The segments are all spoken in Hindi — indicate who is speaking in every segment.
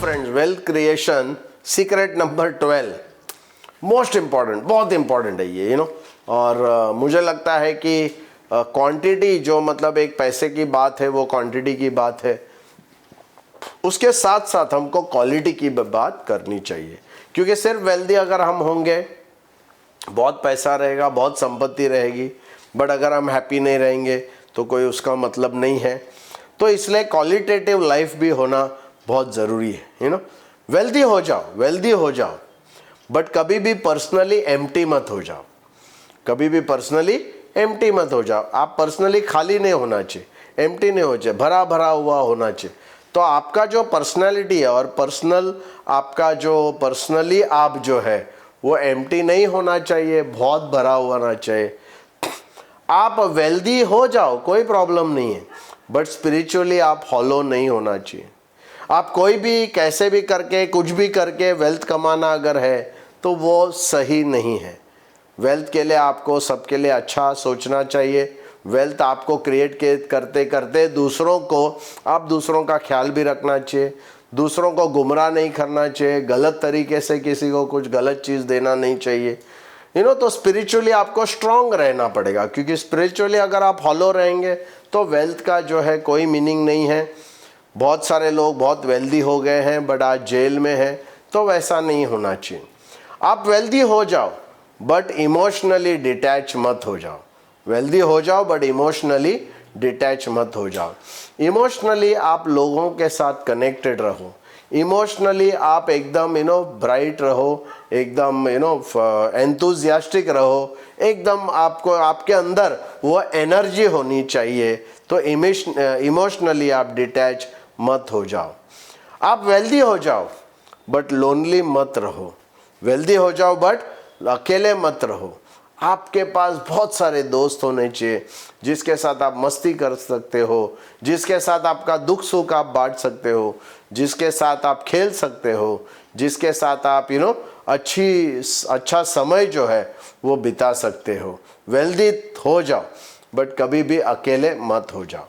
Speaker 1: Friends, wealth creation secret number 12 most important, बहुत इम्पॉर्टेंट है ये, और मुझे लगता है कि क्वांटिटी जो मतलब एक पैसे की बात है वो क्वांटिटी की बात है, उसके साथ साथ हमको क्वालिटी की बात करनी चाहिए। क्योंकि सिर्फ वेल्दी अगर हम होंगे, बहुत पैसा रहेगा, बहुत संपत्ति रहेगी, बट अगर हम हैप्पी नहीं रहेंगे तो कोई उसका मतलब नहीं है। तो इसलिए क्वालिटेटिव लाइफ भी होना बहुत ज़रूरी है। वेल्दी हो जाओ, बट कभी भी पर्सनली एम्प्टी मत हो जाओ, कभी भी पर्सनली एम्प्टी मत हो जाओ। आप पर्सनली खाली नहीं होना चाहिए, एम्प्टी नहीं हो चाहिए, भरा भरा हुआ होना चाहिए। तो आपका जो पर्सनालिटी है और आपका जो पर्सनली आप जो है वो एम्प्टी नहीं होना चाहिए, बहुत भरा हुआ होना चाहिए। आप वेल्दी हो जाओ, कोई प्रॉब्लम नहीं है, बट स्पिरिचुअली आप हॉलो नहीं होना चाहिए। आप कोई भी कैसे भी करके कुछ भी करके वेल्थ कमाना अगर है तो वो सही नहीं है। वेल्थ के लिए आपको सबके लिए अच्छा सोचना चाहिए। वेल्थ आपको क्रिएट करते करते दूसरों का ख्याल भी रखना चाहिए, दूसरों को गुमराह नहीं करना चाहिए, गलत तरीके से किसी को कुछ गलत चीज़ देना नहीं चाहिए। तो स्पिरिचुअली आपको स्ट्रांग रहना पड़ेगा, क्योंकि स्पिरिचुअली अगर आप हॉलो रहेंगे तो वेल्थ का जो है कोई मीनिंग नहीं है। बहुत सारे लोग बहुत वेल्दी हो गए हैं बट आज जेल में हैं, तो वैसा नहीं होना चाहिए। आप वेल्दी हो जाओ बट इमोशनली डिटैच मत हो जाओ। वेल्दी हो जाओ बट इमोशनली डिटैच मत हो जाओ। इमोशनली आप लोगों के साथ कनेक्टेड रहो, इमोशनली आप एकदम ब्राइट रहो, एकदम एंथुजियास्टिक रहो, एकदम आपके अंदर वो एनर्जी होनी चाहिए। तो इमोशनली आप डिटैच मत हो जाओ। आप वेल्दी हो जाओ बट लोनली मत रहो, वेल्दी हो जाओ बट अकेले मत रहो। आपके पास बहुत सारे दोस्त होने चाहिए जिसके साथ आप मस्ती कर सकते हो, जिसके साथ आपका दुख सुख आप बांट सकते हो, जिसके साथ आप खेल सकते हो, जिसके साथ आप अच्छा समय जो है वो बिता सकते हो। वेल्दी हो जाओ बट कभी भी अकेले मत हो जाओ।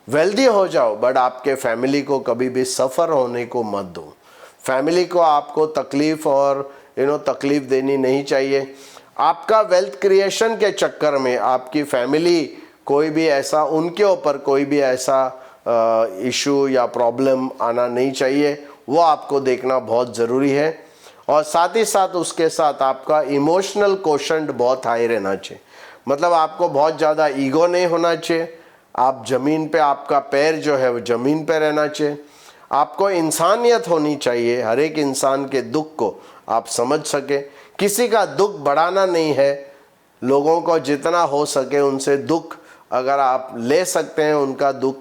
Speaker 1: वेल्दी हो जाओ बट आपके फैमिली को कभी भी सफ़र होने को मत दो। फैमिली को आपको तकलीफ़ और तकलीफ़ देनी नहीं चाहिए। आपका वेल्थ क्रिएशन के चक्कर में आपकी फैमिली उनके ऊपर कोई भी ऐसा इशू या प्रॉब्लम आना नहीं चाहिए, वो आपको देखना बहुत ज़रूरी है। और साथ ही साथ उसके साथ आपका इमोशनल कोशंट बहुत हाई रहना चाहिए। मतलब आपको बहुत ज़्यादा ईगो नहीं होना चाहिए। आप ज़मीन पे, आपका पैर जो है वो ज़मीन पे रहना चाहिए। आपको इंसानियत होनी चाहिए, हर एक इंसान के दुख को आप समझ सके। किसी का दुख बढ़ाना नहीं है, लोगों को जितना हो सके उनसे दुख अगर आप ले सकते हैं, उनका दुख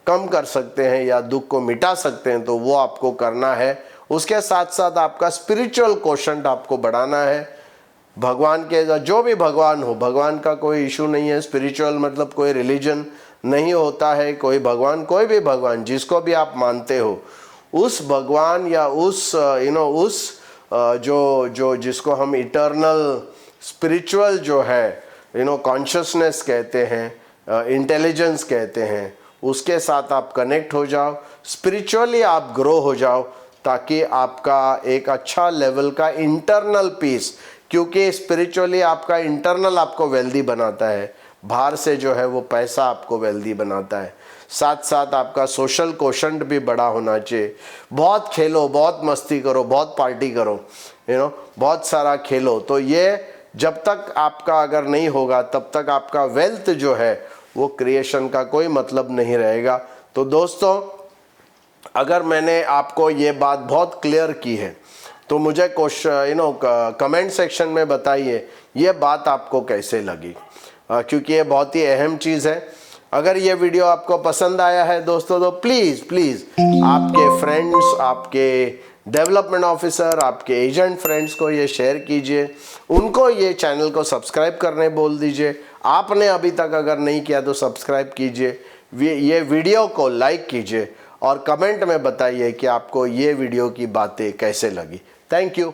Speaker 1: कम कर सकते हैं या दुख को मिटा सकते हैं तो वो आपको करना है। उसके साथ साथ आपका स्पिरिचुअल कोशंट आपको बढ़ाना है। भगवान के जो भी भगवान हो, भगवान का कोई इशू नहीं है। स्पिरिचुअल मतलब कोई रिलीजन नहीं होता है, कोई भगवान, कोई भी भगवान जिसको भी आप मानते हो, उस भगवान या जिसको हम इटर्नल स्पिरिचुअल जो है कॉन्शियसनेस कहते हैं, इंटेलिजेंस कहते हैं, उसके साथ आप कनेक्ट हो जाओ, स्पिरिचुअली आप ग्रो हो जाओ, ताकि आपका एक अच्छा लेवल का इंटरनल पीस, क्योंकि स्पिरिचुअली आपका इंटरनल आपको वेल्दी बनाता है, बाहर से जो है वो पैसा आपको वेल्दी बनाता है। साथ साथ आपका सोशल कोशंट भी बड़ा होना चाहिए। बहुत खेलो, बहुत मस्ती करो, बहुत पार्टी करो, बहुत सारा खेलो। तो ये जब तक आपका अगर नहीं होगा तब तक आपका वेल्थ जो है वो क्रिएशन का कोई मतलब नहीं रहेगा। तो दोस्तों, अगर मैंने आपको ये बात बहुत क्लियर की है तो मुझे कमेंट सेक्शन में बताइए ये बात आपको कैसे लगी, क्योंकि ये बहुत ही अहम चीज़ है। अगर ये वीडियो आपको पसंद आया है दोस्तों तो प्लीज़ आपके फ्रेंड्स, आपके डेवलपमेंट ऑफिसर, आपके एजेंट फ्रेंड्स को ये शेयर कीजिए, उनको ये चैनल को सब्सक्राइब करने बोल दीजिए। आपने अभी तक अगर नहीं किया तो सब्सक्राइब कीजिए, ये वीडियो को लाइक कीजिए और कमेंट में बताइए कि आपको ये वीडियो की बातें कैसे लगी। Thank you.